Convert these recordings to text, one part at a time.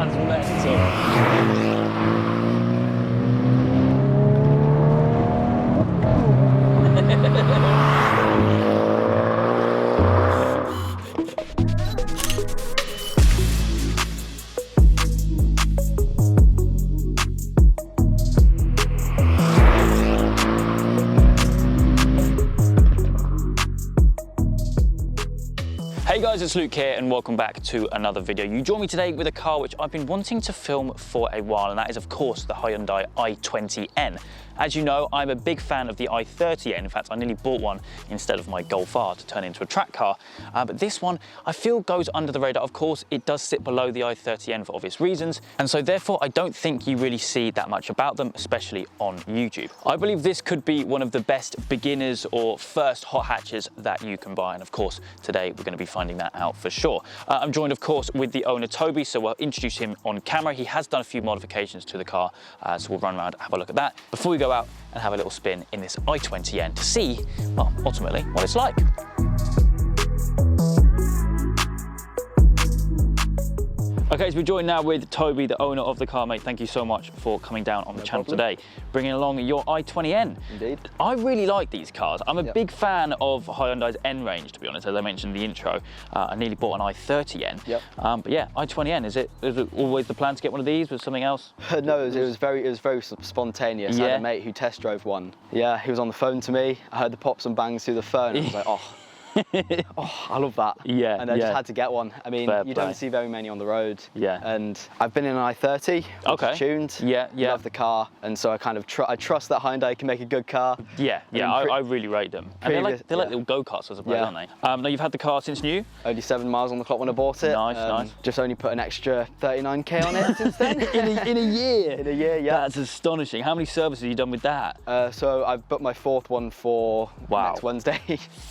sounds mental. Hey guys, it's Luke here and welcome back to another video. You join me today with a car which I've been wanting to film for a while, and that is of course the Hyundai i20N. As you know, I'm a big fan of the i30N. In fact, I nearly bought one instead of my Golf R to turn into a track car. But this one, I feel goes under the radar. Of course, it does sit below the i30N for obvious reasons. And so therefore, I don't think you really see that much about them, especially on YouTube. I believe this could be one of the best beginners or first hot hatches that you can buy. And of course, today we're going to be finding that out for sure. I'm joined, of course, with the owner, Toby. So we'll introduce him on camera. He has done a few modifications to the car. So we'll run around and have a look at that before we go out and have a little spin in this i20N to see, well, ultimately what it's like. Okay, so we're joined now with Toby, the owner of the car, mate. Thank you so much for coming down on the channel today, bringing along your i20N. Indeed. I really like these cars. I'm a big fan of Hyundai's N range, to be honest. As I mentioned in the intro, I nearly bought an i30N. But yeah, i20N, is it always the plan to get one of these with something else? No, it was very spontaneous. I had a mate who test drove one. Yeah, he was on the phone to me. I heard the pops and bangs through the phone. And I was like, oh. Oh, I love that. Yeah. And I just had to get one. I mean, you don't see very many on the road. Yeah. And I've been in an i30, which is tuned. Yeah. Love the car, and so I kind of I trust that Hyundai can make a good car. Yeah. I really rate them. And they're like little go-karts, I suppose, aren't they? Now you've had the car since new. Only 7 miles on the clock when I bought it. Nice. Just only put an extra 39k on it since then. in a year. In a year, yeah. That's astonishing. How many services have you done with that? So I've booked my 4th one for next Wednesday.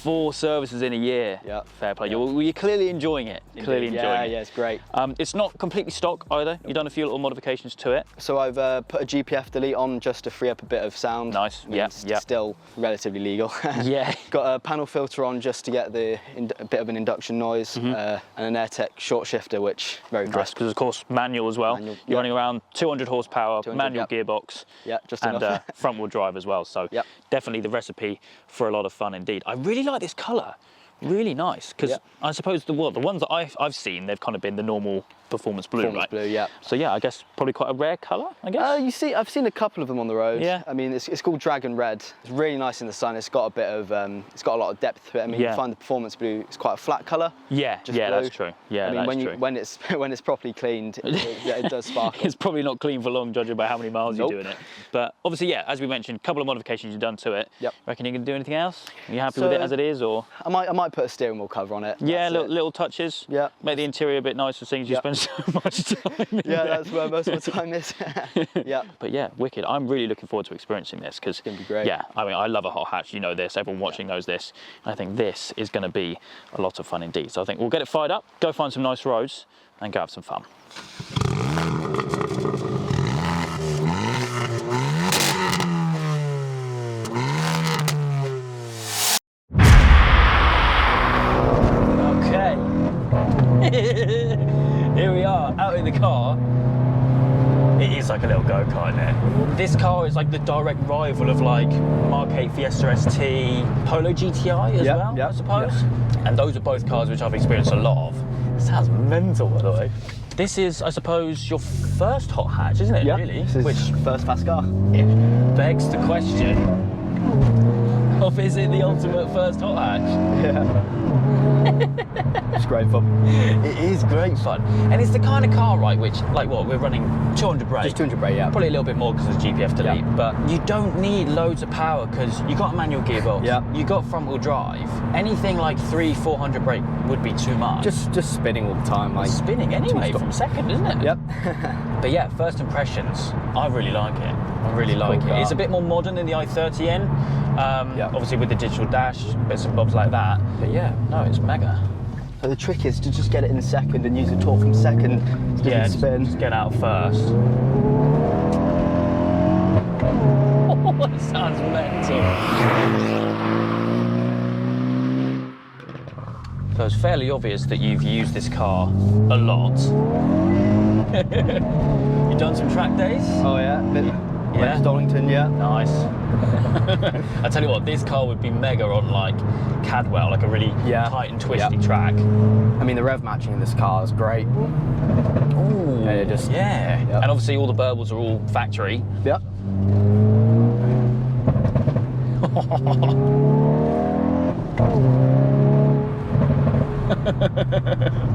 4 services in a year. Yeah. Fair play. You're clearly enjoying it. Clearly enjoying it. Yeah, it's great. It's not completely stock either. You've done a few little modifications to it. So I've put a GPF delete on just to free up a bit of sound. Nice. Yeah. Still relatively legal. Yeah. Got a panel filter on just to get a bit of an induction noise, and an AirTech short shifter, which very crisp. Because of course manual as well. You're running around 200 horsepower, 200, manual gearbox. Yeah, just and enough. Front wheel drive as well. So definitely the recipe for a lot of fun indeed. I really like this colour. Really nice, because I suppose the ones that I've seen, they've kind of been the normal performance blue, right? Blue, yeah. So yeah, I guess probably quite a rare colour, I guess. I've seen a couple of them on the road. Yeah. I mean, it's called Dragon Red. It's really nice in the sun. It's got a bit of, it's got a lot of depth to it. I mean, you find the performance blue, it's quite a flat colour. Yeah, that's true. Yeah, I mean, when it's properly cleaned, it does sparkle. It's probably not clean for long, judging by how many miles you're doing it. But obviously, yeah, as we mentioned, a couple of modifications you've done to it. Yep. Reckon you're gonna do anything else? Are you happy with it as it is, or? I might put a steering wheel cover on it. Yeah, little touches. Yeah. Make the interior a bit nicer, seeing as you spend so much time in there. That's where most of the time is. Yeah. But yeah, wicked. I'm really looking forward to experiencing this, because it's gonna be great. Yeah, I mean, I love a hot hatch. You know this. Everyone watching knows this. I think this is going to be a lot of fun indeed. So I think we'll get it fired up, go find some nice roads, and go have some fun. Here we are, out in the car. It is like a little go-kart there. This car is like the direct rival of like Mark 8 Fiesta ST, Polo GTI as well, I suppose. And those are both cars which I've experienced a lot of. It sounds mental, by the way. This is, I suppose, your first hot hatch, isn't it, really? Which first fast car. It begs the question of, is it the ultimate first hot hatch? Yeah. It's great fun. It is great fun. And it's the kind of car, right, which, like what, we're running 200 brake. Just 200 brake, yeah. Probably a little bit more because of GPF delete, but you don't need loads of power because you got a manual gearbox, you got front wheel drive. Anything like 300-400 brake would be too much. Just spinning all the time. Like spinning anyway from second, isn't it? Yep. But yeah, first impressions, I really like it. I really like it. It's a bit more modern than the i30N. Obviously with the digital dash, bits and bobs like that. But yeah, no, it's mega. So the trick is to just get it in second and use the torque from second to spin. Just get out first. Oh, it sounds mental. So it's fairly obvious that you've used this car a lot. You done some track days? Oh yeah, Yeah. Donington, yeah. Nice. I tell you what, this car would be mega on like Cadwell, like a really tight and twisty track. I mean, the rev matching in this car is great. Ooh, And it just, and obviously all the burbles are all factory. Yep.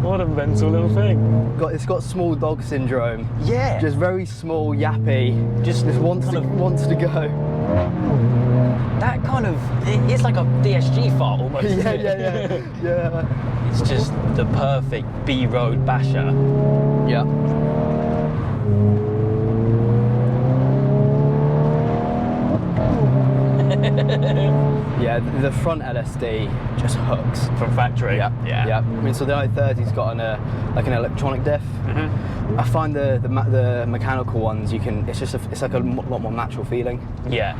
What a mental little thing. It's got small dog syndrome. Yeah. Just very small, yappy. Just wants to go. That kind of, it's like a DSG fart almost. Yeah. It's just the perfect B-road basher. Yeah. Yeah, the front LSD just hooks. From factory? Yeah. Yeah. I mean, so the i30's got like an electronic diff. I find the mechanical ones, it's like a lot more natural feeling. Yeah.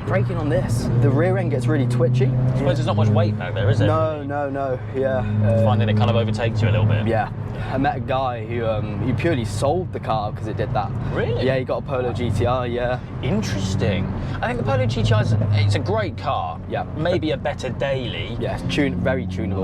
Braking on this, the rear end gets really twitchy. I suppose there's not much weight back there, is there? No, yeah. Finding it kind of overtakes you a little bit. Yeah. I met a guy who purely sold the car because it did that. Really? Yeah, he got a Polo GTR, yeah. Interesting. I think the Polo GTR it's a great car. Yeah. Maybe a better daily. Yeah, it's very tunable.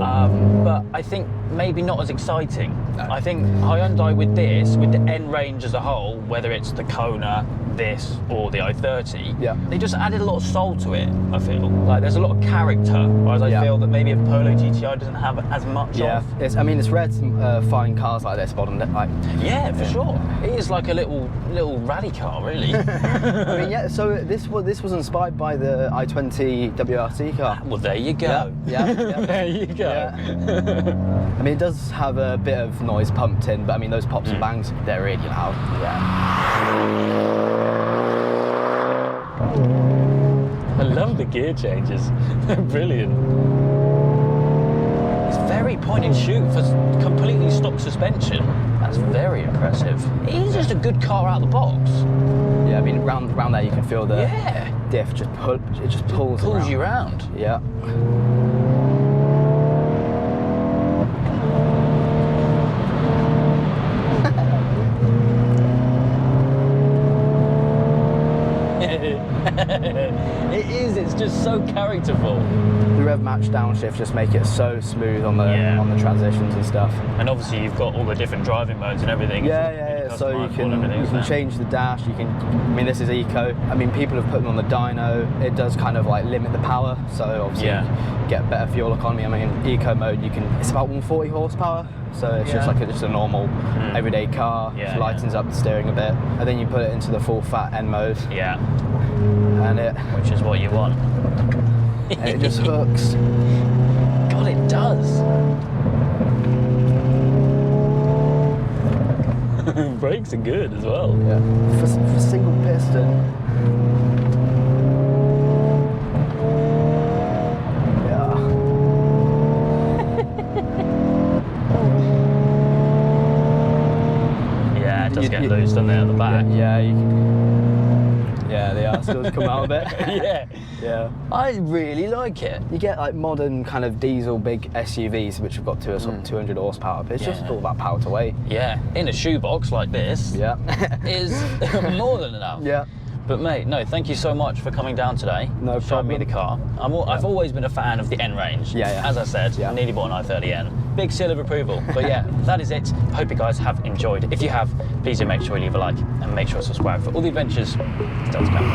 But I think maybe not as exciting. No. I think Hyundai with the N range as a whole, whether it's the Kona, this, or the i30, they just added a lot of soul to it, I feel. Like there's a lot of character, whereas I feel that maybe a Polo GTI doesn't have as much of. I mean, it's rare to find cars like this, but yeah, for sure. It is like a little rally car, really. I mean, yeah, so this was inspired by the i20 WRC car. Well, there you go. Yeah. There you go. Yeah. I mean, it does have a bit of noise pumped in, but I mean, those pops and bangs, they're really loud. Yeah. I love the gear changes. They're brilliant. It's very point and shoot for completely stock suspension. That's very impressive. It is just a good car out of the box. Yeah, I mean, round there you can feel the diff just pulls you around. Yeah. It is, it's just so characterful. The rev match downshift just make it so smooth on the transitions and stuff. And obviously you've got all the different driving modes and everything. Yeah. So you can change the dash, I mean, this is eco. I mean, people have put them on the dyno. It does kind of like limit the power, so obviously you get better fuel economy. I mean, eco mode, it's about 140 horsepower. So it's just like just a normal everyday car. It lightens up the steering a bit, and then you put it into the full fat N mode. Yeah. And which is what you want. And it just hooks. God, it does. Brakes are good as well. Yeah. For single piston. It does get loose, doesn't it, at the back? Yeah, the arse does come out a bit. Yeah. I really like it. You get like modern kind of diesel big SUVs which have got to a sort of 200 horsepower, but it's just all about power to weight. Yeah, in a shoebox like this is more than enough. Yeah. But mate, no, thank you so much for coming down today. No problem. Showing me the car. I've always been a fan of the N range. As I said, nearly bought an i30N. Big seal of approval. But yeah, that is it. Hope you guys have enjoyed. If you have, please do make sure you leave a like and make sure to subscribe for all the adventures still to come.